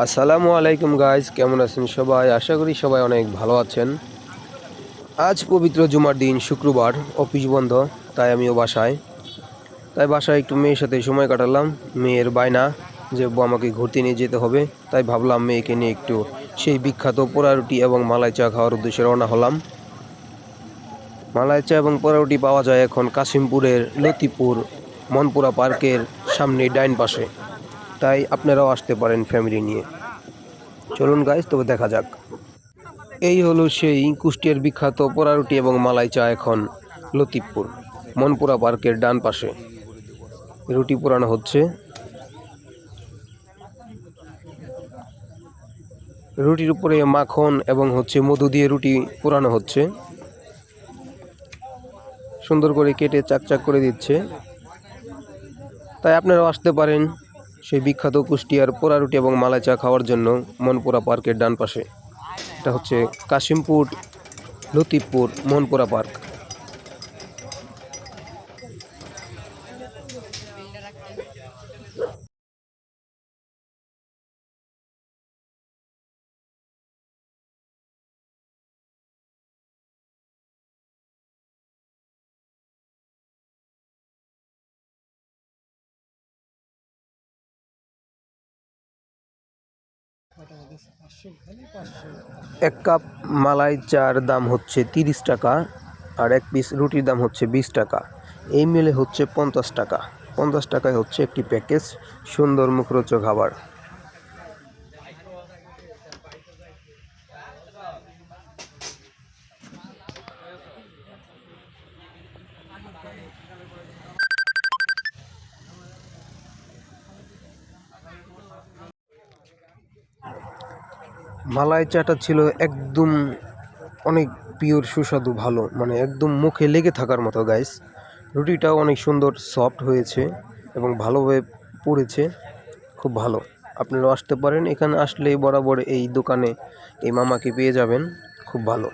আসসালামু আলাইকুম গাইজ, কেমন আছেন সবাই? আশা করি সবাই অনেক ভালো আছেন। আজ পবিত্র জুমার দিন, শুক্রবার, অফিস বন্ধ, তাই আমিও বাসায় একটু মেয়ের সাথে সময় কাটালাম। মেয়ের বায়না যে আমাকে ঘুরতে নিয়ে যেতে হবে, তাই ভাবলাম মেয়েকে নিয়ে একটু সেই বিখ্যাত পোড়া রুটি এবং মালাই চা খাওয়ার উদ্দেশ্যে রওনা হলাম। মালাই চা এবং পোড়া রুটি পাওয়া যায় এখন কাশিমপুরের লতিপুর মনপুরা পার্কের সামনে ডাইন পাশে, তাই আপনারাও আসতে পারেন ফ্যামিলি নিয়ে। চলুন গাইজ, তবে দেখা যাক। এই হলো সেই কুষ্টিয়ার বিখ্যাত পোড়া রুটি এবং মালাই চা, এখন লতিফপুর মনপুরা পার্কের ডান পাশে রুটি পোড়ানো হচ্ছে। রুটির উপরে মাখন এবং মধু দিয়ে রুটি পোড়ানো হচ্ছে। সুন্দর করে কেটে চাকচাক করে দিচ্ছে। তাই আপনারাও আসতে পারেন সেই বিখ্যাত কুষ্টিয়ার পোড়া রুটি এবং মালাই চা খাওয়ার জন্য মনপুরা পার্কের ডান পাশে। এটা হচ্ছে কাশিমপুর লতিফপুর মনপুরা পার্ক। এক কাপ মালাই চার দাম হচ্ছে 30 টাকা, আর এক পিস রুটির দাম হচ্ছে 20 টাকা। এই মিলে হচ্ছে 50 টাকা। 50 টাকায় হচ্ছে একটি প্যাকেজ সুন্দর মুখরোচক খাবার। মালাই চাটা ছিল একদম অনেক পিওর, সুস্বাদু, ভালো, মানে একদম মুখে লেগে থাকার মতো গাইস। রুটিটাও অনেক সুন্দর সফট হয়েছে এবং ভালোভাবে পড়েছে, খুব ভালো। আপনারাও আসতে পারেন, এখানে আসলেই বরাবর এই দোকানে এই মামাকে পেয়ে যাবেন, খুব ভালো।